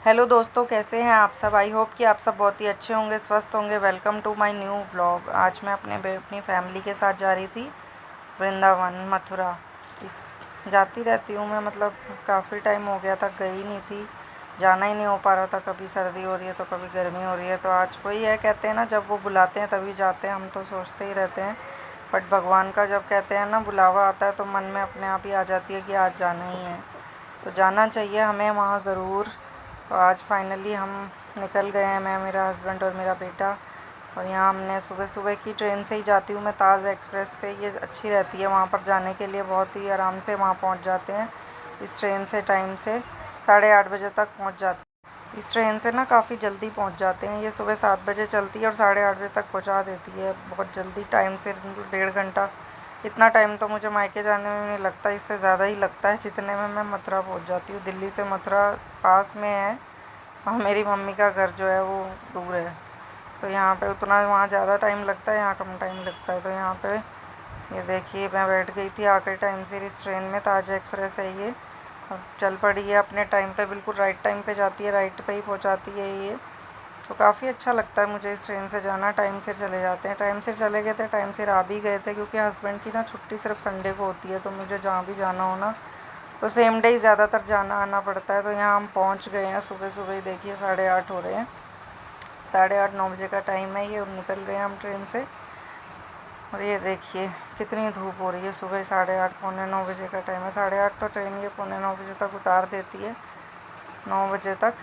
Hello दोस्तों, कैसे हैं आप सब। आई होप कि आप सब बहुत ही अच्छे होंगे, स्वस्थ होंगे। Welcome to my new vlog. आज मैं अपनी फैमिली के साथ जा रही थी वृंदावन, मथुरा। इस जाती रहती हूँ मैं, मतलब काफ़ी टाइम हो गया था, गई नहीं थी, जाना ही नहीं हो पा रहा था। कभी सर्दी हो रही है तो कभी गर्मी हो रही है। तो आज वही है, कहते हैं ना, जब वो बुलाते हैं तभी जाते हैं। हम तो सोचते ही रहते हैं, बट भगवान का जब कहते हैं ना बुलावा आता है तो मन में अपने आप ही आ जाती है कि आज जाना ही है। तो जाना चाहिए हमें वहाँ ज़रूर। तो आज फाइनली हम निकल गए हैं, मैं, मेरा हस्बैंड और मेरा बेटा। और यहाँ हमने सुबह सुबह की ट्रेन से ही जाती हूँ मैं, ताज़ एक्सप्रेस से। ये अच्छी रहती है वहाँ पर जाने के लिए, बहुत ही आराम से वहाँ पहुँच जाते हैं इस ट्रेन से। टाइम से 8:30 बजे तक पहुँच जाते हैं इस ट्रेन से ना, काफ़ी जल्दी पहुँच जाते हैं। ये सुबह 7 बजे चलती है और 8:30 बजे तक पहुँचा देती है, बहुत जल्दी, टाइम से 1.5 घंटा। इतना टाइम तो मुझे मायके जाने में नहीं लगता, इससे ज़्यादा ही लगता है जितने में मैं मथुरा पहुँच जाती हूँ। दिल्ली से मथुरा पास में है और मेरी मम्मी का घर जो है वो दूर है। तो यहाँ पे उतना, वहाँ ज़्यादा टाइम लगता है, यहाँ कम टाइम लगता है। तो यहाँ पे ये देखिए, मैं बैठ गई थी आखिरी टाइम से इस ट्रेन में। ताज एक्सप्रेस है ये, अब चल पड़ी है अपने टाइम पे, बिल्कुल राइट टाइम पे जाती है, राइट पे ही पहुँचाती है ये। तो काफ़ी अच्छा लगता है मुझे इस ट्रेन से जाना। टाइम से चले जाते हैं, टाइम से चले गए थे, टाइम से आ भी गए थे, क्योंकि हस्बैंड की ना छुट्टी सिर्फ संडे को होती है। तो मुझे जहाँ भी जाना हो ना, तो सेम डे ही ज़्यादातर जाना आना पड़ता है। तो यहाँ हम पहुँच गए हैं सुबह सुबह ही। देखिए 8:30 हो रहे हैं, 8:30 9 बजे का टाइम है। ये निकल गए हम ट्रेन से। और ये देखिए कितनी धूप हो रही है। सुबह 8:30 पौने 9 बजे का टाइम है। 8:30 तो ट्रेन ये 8:45 तक उतार देती है, 9 बजे तक।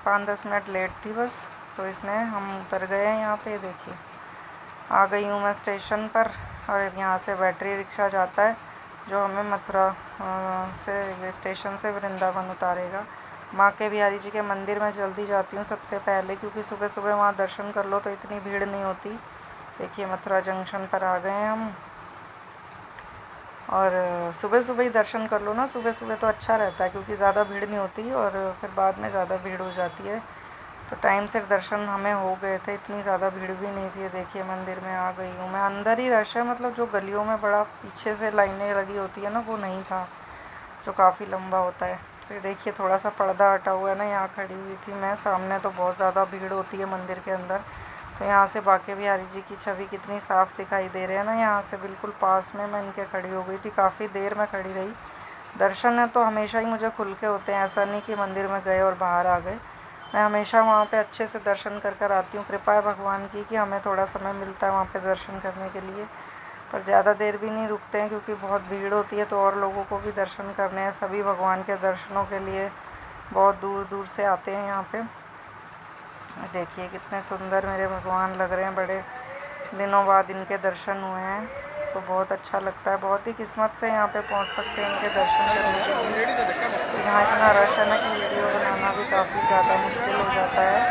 5-10 मिनट लेट थी बस, तो इसने, हम उतर गए हैं यहाँ पे। देखिए आ गई हूँ मैं स्टेशन पर। और यहाँ से बैटरी रिक्शा जाता है जो हमें मथुरा से, स्टेशन से वृंदावन उतारेगा। माँ के बिहारी जी के मंदिर में जल्दी जाती हूँ सबसे पहले, क्योंकि सुबह सुबह वहाँ दर्शन कर लो तो इतनी भीड़ नहीं होती। देखिए मथुरा जंक्शन पर आ गए हैं हम। और सुबह सुबह ही दर्शन कर लो ना, सुबह सुबह तो अच्छा रहता है, क्योंकि ज़्यादा भीड़ नहीं होती और फिर बाद में ज़्यादा भीड़ हो जाती है। तो टाइम से दर्शन हमें हो गए थे, इतनी ज़्यादा भीड़ भी नहीं थी। देखिए मंदिर में आ गई हूँ मैं। अंदर ही रश है, मतलब जो गलियों में बड़ा पीछे से लाइनें लगी होती है ना, वो नहीं था, जो काफ़ी लंबा होता है। तो ये देखिए थोड़ा सा पर्दा हटा हुआ है ना, यहाँ खड़ी हुई थी मैं। सामने तो बहुत ज़्यादा भीड़ होती है मंदिर के अंदर। तो यहाँ से बांके बिहारी जी की छवि कितनी साफ़ दिखाई दे रही है ना, यहाँ से बिल्कुल पास में मैं इनके खड़ी हो गई थी। काफ़ी देर में खड़ी रही। दर्शन है तो हमेशा ही मुझे खुल के होते हैं, ऐसा नहीं कि मंदिर में गए और बाहर आ गए। मैं हमेशा वहाँ पे अच्छे से दर्शन कर कर आती हूँ। कृपा है भगवान की कि हमें थोड़ा समय मिलता है वहाँ पे दर्शन करने के लिए। पर ज़्यादा देर भी नहीं रुकते हैं, क्योंकि बहुत भीड़ होती है। तो और लोगों को भी दर्शन करने हैं, सभी भगवान के दर्शनों के लिए बहुत दूर दूर से आते हैं यहाँ पे। देखिए कितने सुंदर मेरे भगवान लग रहे हैं, बड़े दिनों बाद इनके दर्शन हुए हैं, तो बहुत अच्छा लगता है। बहुत ही किस्मत से यहाँ पे पहुँच सकते हैं इनके दर्शन करने के लिए। तो यहाँ इतना रश है ना कि वीडियो बनाना भी काफ़ी ज़्यादा मुश्किल हो जाता है।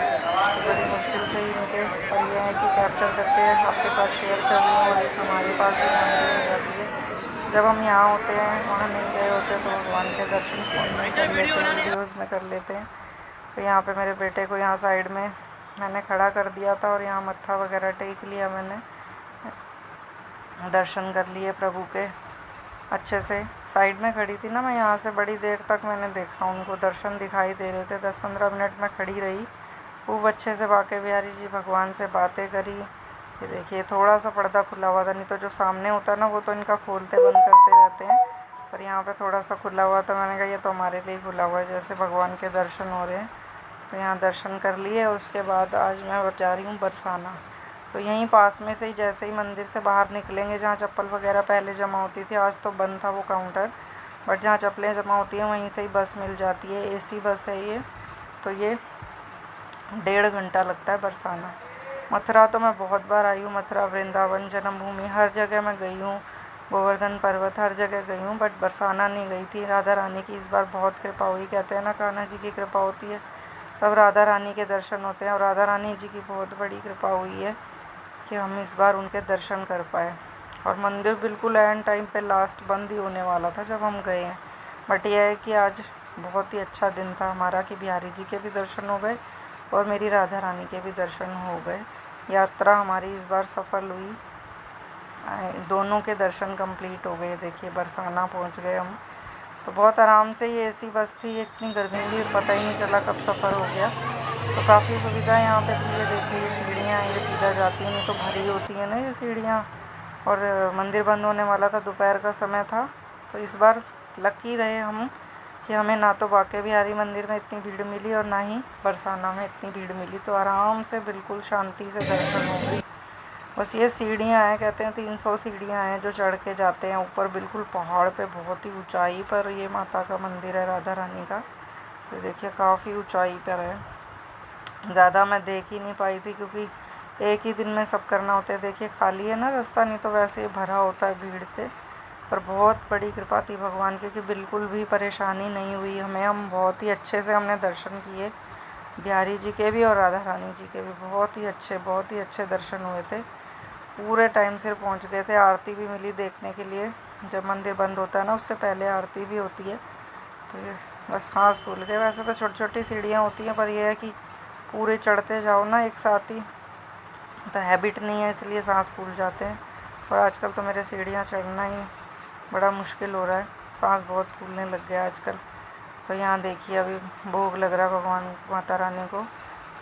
तो बड़ी मुश्किल से ही इनके, और ये है कि कैप्चर करके आपके साथ शेयर कर लूँ, और एक हमारे पास भी मेमोरी हो जाती है। जब हम यहाँ होते हैं, वहाँ नहीं गए होते, तो भगवान के दर्शन फ़ोन में कर लेते हैं, वीडियोज़ में कर लेते हैं। तो यहाँ पे मेरे बेटे को यहाँ साइड में मैंने खड़ा कर दिया था, और यहाँ मत्था वगैरह टेक लिया मैंने, दर्शन कर लिए प्रभु के अच्छे से। साइड में खड़ी थी ना मैं, यहाँ से बड़ी देर तक मैंने देखा, उनको दर्शन दिखाई दे रहे थे। 10-15 मिनट में खड़ी रही, खूब अच्छे से बांके बिहारी जी भगवान से बातें करी। ये देखिए थोड़ा सा पर्दा खुला हुआ था, नहीं तो जो सामने होता है ना, वो तो इनका खोलते बंद करते रहते हैं। पर यहाँ पे थोड़ा सा खुला हुआ था, मैंने कहा ये तो हमारे लिए खुला हुआ है, जैसे भगवान के दर्शन हो रहे हैं। तो यहाँ दर्शन कर लिए। और उसके बाद आज मैं जा रही हूँ बरसाना। तो यहीं पास में से ही, जैसे ही मंदिर से बाहर निकलेंगे, जहाँ चप्पल वगैरह पहले जमा होती थी, आज तो बंद था वो काउंटर, बट जहाँ चप्पलें जमा होती हैं वहीं से ही बस मिल जाती है। एसी बस है ये। तो ये 1.5 घंटा लगता है बरसाना। मथुरा तो मैं बहुत बार आई हूँ, मथुरा, वृंदावन, जन्मभूमि, हर जगह मैं गई हूँ। गोवर्धन पर्वत, हर जगह गई हूँ, बट बरसाना नहीं गई थी। राधा रानी की इस बार बहुत कृपा हुई। कहते हैं ना, कान्हा जी की कृपा होती है तब राधा रानी के दर्शन होते हैं, और राधा रानी जी की बहुत बड़ी कृपा हुई है कि हम इस बार उनके दर्शन कर पाए। और मंदिर बिल्कुल एंड टाइम पे, लास्ट बंद ही होने वाला था जब हम गए हैं। बट यह है कि आज बहुत ही अच्छा दिन था हमारा, कि बिहारी जी के भी दर्शन हो गए और मेरी राधा रानी के भी दर्शन हो गए। यात्रा हमारी इस बार सफल हुई, दोनों के दर्शन कंप्लीट हो गए। देखिए बरसाना पहुंच गए हम। तो बहुत आराम से ये एसी बस थी, इतनी गर्मी थी पता ही नहीं चला कब सफ़र हो गया। तो काफ़ी सुविधा यहाँ पे थी। ये देखिए ये सीढ़ियाँ ये सीधा जाती हैं, नहीं तो भरी होती है ना ये सीढ़ियाँ। और मंदिर बंद होने वाला था, दोपहर का समय था। तो इस बार लकी रहे हम कि हमें ना तो बांके बिहारी मंदिर में इतनी भीड़ मिली और ना ही बरसाना में इतनी भीड़ मिली। तो आराम से बिल्कुल शांति से दर्शन हो गई। बस ये सीढ़ियाँ हैं, कहते हैं 300 सीढ़ियाँ हैं जो चढ़ के जाते हैं ऊपर, बिल्कुल पहाड़ पे बहुत ही ऊंचाई पर ये माता का मंदिर है, राधा रानी का। तो देखिए काफ़ी ऊंचाई पर है। ज़्यादा मैं देख ही नहीं पाई थी क्योंकि एक ही दिन में सब करना होता है। देखिए खाली है ना रास्ता, नहीं तो वैसे भरा होता है भीड़ से। पर बहुत बड़ी कृपा थी भगवान की कि बिल्कुल भी परेशानी नहीं हुई हमें। हम बहुत ही अच्छे से हमने दर्शन किए, बिहारी जी के भी और राधा रानी जी के भी। बहुत ही अच्छे दर्शन हुए थे। पूरे टाइम से पहुंच गए थे। आरती भी मिली देखने के लिए, जब मंदिर बंद होता है ना उससे पहले आरती भी होती है। तो ये बस सांस फूल गए। वैसे तो छोटी छोटी सीढ़ियाँ होती हैं, पर यह है कि पूरे चढ़ते जाओ ना एक साथ ही, तो हैबिट नहीं है इसलिए सांस फूल जाते हैं। और आजकल तो मेरे सीढ़ियाँ चढ़ना ही बड़ा मुश्किल हो रहा है, सांस बहुत फूलने लग गया आजकल। तो यहाँ देखिए अभी भोग लग रहा है भगवान माता रानी को,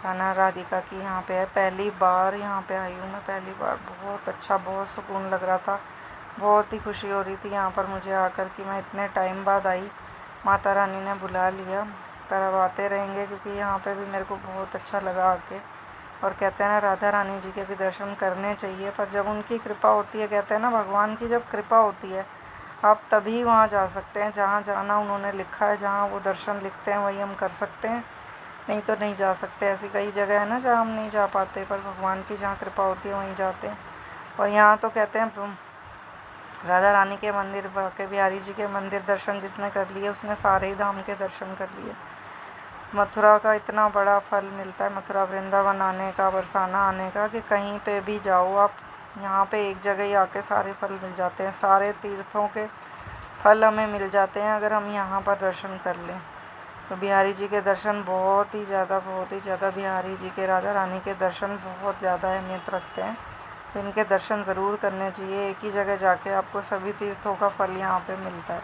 खाना राधिका की यहाँ पे है। पहली बार यहाँ पे आई हूँ मैं, पहली बार। बहुत अच्छा, बहुत सुकून लग रहा था, बहुत ही खुशी हो रही थी यहाँ पर मुझे आकर कि मैं इतने टाइम बाद आई, माता रानी ने बुला लिया। पर अब आते रहेंगे क्योंकि यहाँ पे भी मेरे को बहुत अच्छा लगा आके। और कहते हैं ना राधा रानी जी के भी दर्शन करने चाहिए, पर जब उनकी कृपा होती है, कहते हैं ना भगवान की जब कृपा होती है आप तभी वहाँ जा सकते हैं जहाँ जाना उन्होंने लिखा है। जहाँ वो दर्शन लिखते हैं वही हम कर सकते हैं, नहीं तो नहीं जा सकते। ऐसी कई जगह है ना जहाँ हम नहीं जा पाते, पर भगवान की जहाँ कृपा होती है वहीं जाते हैं। और यहाँ तो कहते हैं राधा रानी के मंदिर, बांके बिहारी जी के मंदिर दर्शन जिसने कर लिए उसने सारे ही धाम के दर्शन कर लिए। मथुरा का इतना बड़ा फल मिलता है, मथुरा वृंदावन आने का, बरसाना आने का, कि कहीं पे भी जाओ आप, यहाँ पे एक जगह ही आके सारे फल मिल जाते हैं। सारे तीर्थों के फल हमें मिल जाते हैं अगर हम यहाँ पर दर्शन कर लें। तो बिहारी जी के दर्शन बहुत ही ज़्यादा बिहारी जी के, राधा रानी के दर्शन बहुत ज़्यादा अहमियत रखते हैं। तो इनके दर्शन ज़रूर करने चाहिए। एक ही जगह जाके आपको सभी तीर्थों का फल यहाँ पे मिलता है।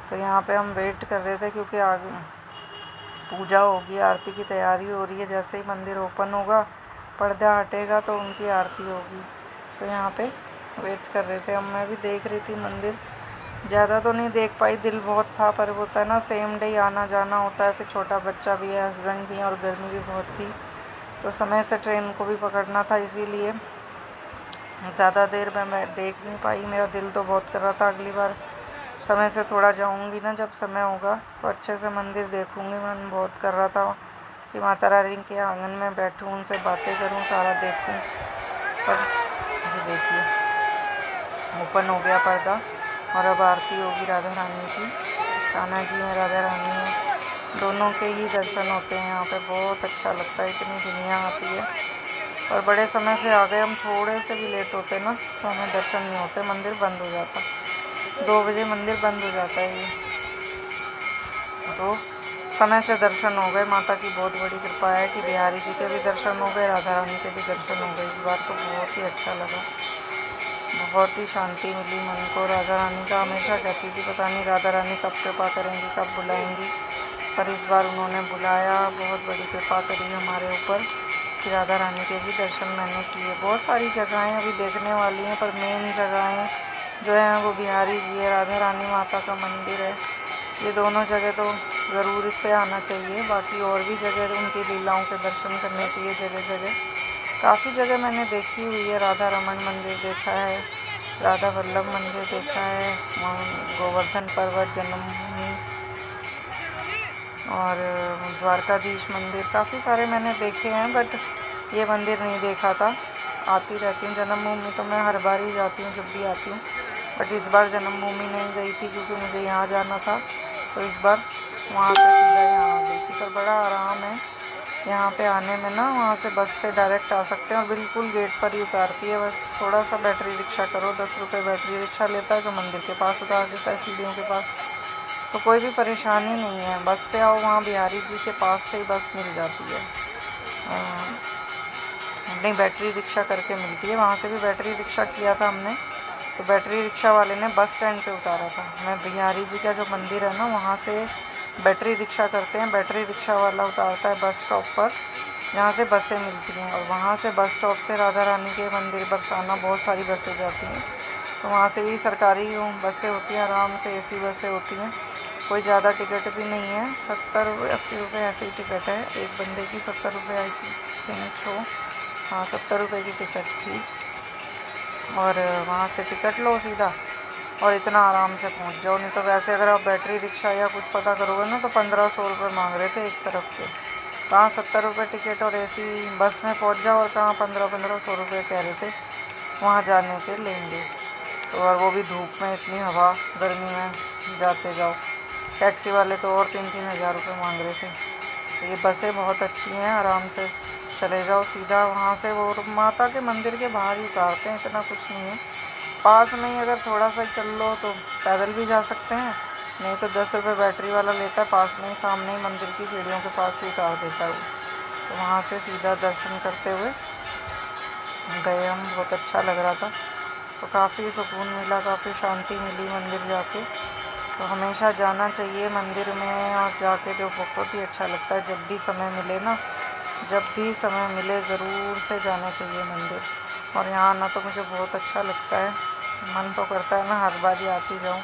तो यहाँ पे हम वेट कर रहे थे क्योंकि आगे पूजा होगी, आरती की तैयारी हो रही है। जैसे ही मंदिर ओपन होगा, पर्दा हटेगा तो उनकी आरती होगी। तो यहाँ पे वेट कर रहे थे। अब मैं भी देख रही थी मंदिर, ज़्यादा तो नहीं देख पाई, दिल बहुत था। पर होता है ना सेम डे आना जाना होता है, फिर छोटा बच्चा भी है, हस्बैंड भी है और गर्मी भी बहुत थी, तो समय से ट्रेन को भी पकड़ना था, इसीलिए ज़्यादा देर में मैं देख नहीं पाई। मेरा दिल तो बहुत कर रहा था अगली बार समय से थोड़ा जाऊंगी ना, जब समय होगा तो अच्छे से मंदिर देखूंगी। मन बहुत कर रहा था कि माता रानी के आंगन में बैठूं, उनसे बातें करूं, सारा देखूं। पर ये देखिए ओपन हो गया पर्दा और अब आरती होगी राधा रानी की। कान्हा जी हैं, राधा रानी है, दोनों के ही दर्शन होते हैं यहाँ पे। बहुत अच्छा लगता है, इतनी दुनिया आती है। और बड़े समय से आ गए हम, थोड़े से भी लेट होते ना तो हमें दर्शन नहीं होते, मंदिर बंद हो जाता। 2 बजे मंदिर बंद हो जाता है ये। तो समय से दर्शन हो गए। माता की बहुत बड़ी कृपा है कि बिहारी जी के भी दर्शन हो गए, राधा रानी के भी दर्शन हो गए। इस बार तो बहुत ही अच्छा लगा, बहुत ही शांति मिली मन को। राधा रानी का हमेशा कहती थी पता नहीं राधा रानी कब कृपा करेंगी, कब बुलाएंगी, पर इस बार उन्होंने बुलाया, बहुत बड़ी कृपा करी हमारे ऊपर कि राधा रानी के भी दर्शन मैंने किए। बहुत सारी जगहें अभी देखने वाली हैं, पर मेन जगहें जो है वो बिहारी जी है, राधा रानी माता का मंदिर है। ये दोनों जगह तो ज़रूर इससे आना चाहिए। बाकी और भी जगह उनकी लीलाओं के दर्शन करने चाहिए जगह जगह। काफ़ी जगह मैंने देखी हुई है, राधा रमन मंदिर देखा है, राधा वल्लभ मंदिर देखा है, गोवर्धन पर्वत, जन्मभूमि और द्वारकाधीश मंदिर, काफ़ी सारे मैंने देखे हैं, बट ये मंदिर नहीं देखा था। आती रहती हूँ जन्मभूमि, तो मैं हर बार ही जाती हूँ जब भी आती हूँ, बट इस बार जन्मभूमि नहीं गई थी क्योंकि मुझे यहाँ जाना था। तो इस बार वहाँ से सीधा यहाँ आ गई थी। पर बड़ा आराम है यहाँ पे आने में ना, वहाँ से बस से डायरेक्ट आ सकते हैं और बिल्कुल गेट पर ही उतारती है। बस थोड़ा सा बैटरी रिक्शा करो, 10 रुपये बैटरी रिक्शा लेता है जो मंदिर के पास उतार देता है, सीढ़ियों के पास। तो कोई भी परेशानी नहीं है, बस से आओ, वहाँ बिहारी जी के पास से ही बस मिल जाती है। नहीं, बैटरी रिक्शा करके मिलती है, वहाँ से भी बैटरी रिक्शा किया था हमने, तो बैटरी रिक्शा वाले ने बस स्टैंड पे उतारा था। मैं बिहारी जी का जो मंदिर है ना, वहाँ से बैटरी रिक्शा करते हैं। बैटरी रिक्शा वाला उतारता है बस स्टॉप पर, जहाँ से बसें मिलती हैं, और वहाँ से बस स्टॉप से राधा रानी के मंदिर बरसाना बहुत सारी बसें जाती हैं। तो वहाँ से ही सरकारी बसें होती हैं, आराम से एसी बसें होती हैं। कोई ज़्यादा टिकट भी नहीं है, 70-80 रुपये ऐसे ही टिकट है एक बंदे की। 70 रुपये ऐसी थिंक हो, हाँ 70 रुपये की टिकट थी। और वहाँ से टिकट लो सीधा और इतना आराम से पहुँच जाओ। नहीं तो वैसे अगर आप बैटरी रिक्शा या कुछ पता करोगे ना तो 1500 रुपये मांग रहे थे एक तरफ के। कहाँ 70 रुपये टिकट और एसी बस में पहुँच जाओ, और कहाँ 1500 रुपये कह रहे थे वहाँ जाने के लेंगे। तो और वो भी धूप में, इतनी हवा गर्मी में जाते जाओ। टैक्सी वाले तो और 3-3 हज़ार रुपये मांग रहे थे। तो ये बसें बहुत अच्छी हैं, आराम से चले जाओ सीधा वहाँ से। वो माता के मंदिर के बाहर ही उतारते हैं, इतना कुछ नहीं है। पास में ही अगर थोड़ा सा चल लो तो पैदल भी जा सकते हैं, नहीं तो 10 रुपये बैटरी वाला लेता है। पास में ही, सामने ही मंदिर की सीढ़ियों के पास ही उतार देता है वो। तो वहाँ से सीधा दर्शन करते हुए गए हम। बहुत अच्छा लग रहा था, तो काफ़ी सुकून मिला, काफ़ी शांति मिली मंदिर जाके। तो हमेशा जाना चाहिए मंदिर में, और जाके जो बहुत ही अच्छा लगता है। जब भी समय मिले ना, जब भी समय मिले ज़रूर से जाना चाहिए मंदिर। और यहाँ आना तो मुझे बहुत अच्छा लगता है। मन तो करता है ना हर बार ही आती जाऊँ,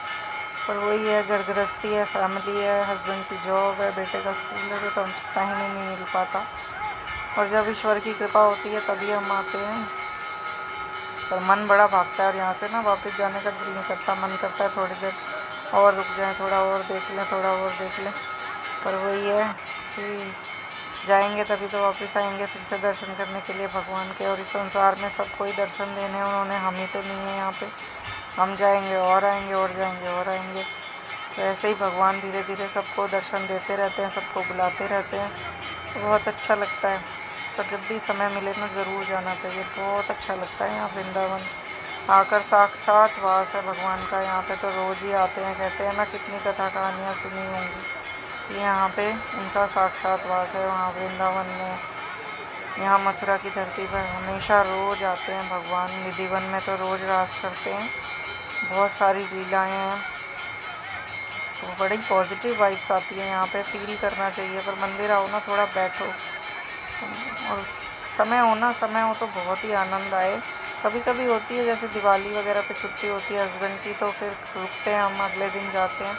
पर वही है, घर गृहस्थी है, फैमिली है, हस्बैंड की जॉब है, बेटे का स्कूल है, तो टाइम ही नहीं मिल पाता। और जब ईश्वर की कृपा होती है तभी हम आते हैं। पर मन बड़ा भागता है, और यहाँ से ना वापस जाने का दिल नहीं करता। मन करता है थोड़ी देर और रुक जाएं, थोड़ा और देख लें, थोड़ा और देख लें। पर वही है कि जाएंगे तभी तो वापस आएंगे फिर से दर्शन करने के लिए भगवान के। और इस संसार में सबको ही दर्शन देने उन्होंने, हम ही तो नहीं है यहाँ पे। हम जाएंगे और आएंगे, और जाएंगे और आएंगे। तो ऐसे ही भगवान धीरे धीरे सबको दर्शन देते रहते हैं, सबको बुलाते रहते हैं। तो बहुत अच्छा लगता है। तो जब भी समय मिले ना ज़रूर जाना चाहिए, बहुत अच्छा लगता है यहाँ वृंदावन आकर। साक्षात वास है भगवान का यहाँ पे, तो रोज़ ही आते हैं। कहते हैं ना, कितनी कथा कहानियाँ सुनी होंगी, यहाँ पे उनका साक्षात वास है वहाँ वृंदावन में। यहाँ मथुरा की धरती पर हमेशा रोज़ आते हैं भगवान। निधिवन में तो रोज़ रास करते हैं, बहुत सारी लीलाएँ हैं। तो बड़ी पॉजिटिव वाइब्स आती है यहाँ पे, फील करना चाहिए। पर मंदिर आओ ना, थोड़ा बैठो, और समय हो तो बहुत ही आनंद आए। कभी कभी होती है जैसे दिवाली वगैरह पे छुट्टी होती है हस्बैंड की, तो फिर रुकते हैं हम, अगले दिन जाते हैं।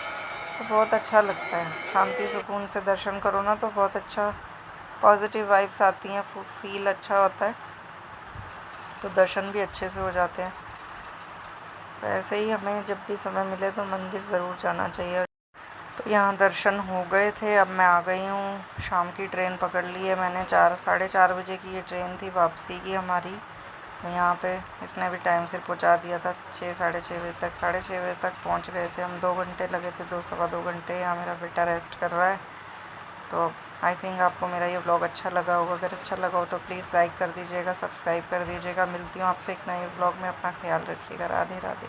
तो बहुत अच्छा लगता है, शांति सुकून से दर्शन करो ना, तो बहुत अच्छा पॉजिटिव वाइब्स आती हैं, फील अच्छा होता है। तो दर्शन भी अच्छे से हो जाते हैं। तो ऐसे ही हमें जब भी समय मिले तो मंदिर ज़रूर जाना चाहिए। तो यहाँ दर्शन हो गए थे, अब मैं आ गई हूँ। शाम की ट्रेन पकड़ ली है मैंने, 4-4:30 बजे की ये ट्रेन थी वापसी की हमारी। तो यहाँ पे इसने भी टाइम से पहुँचा दिया था, 6-6:30 बजे तक। 6:30 बजे तक पहुँच गए थे हम। 2 घंटे लगे थे, 2-2.25 घंटे। यहाँ मेरा बेटा रेस्ट कर रहा है। तो आई थिंक आपको मेरा ये व्लॉग अच्छा लगा होगा। अगर अच्छा लगा हो तो प्लीज़ लाइक कर दीजिएगा, सब्सक्राइब कर दीजिएगा। मिलती हूँ आपसे एक नए व्लॉग में। अपना ख्याल रखिएगा। राधे राधे।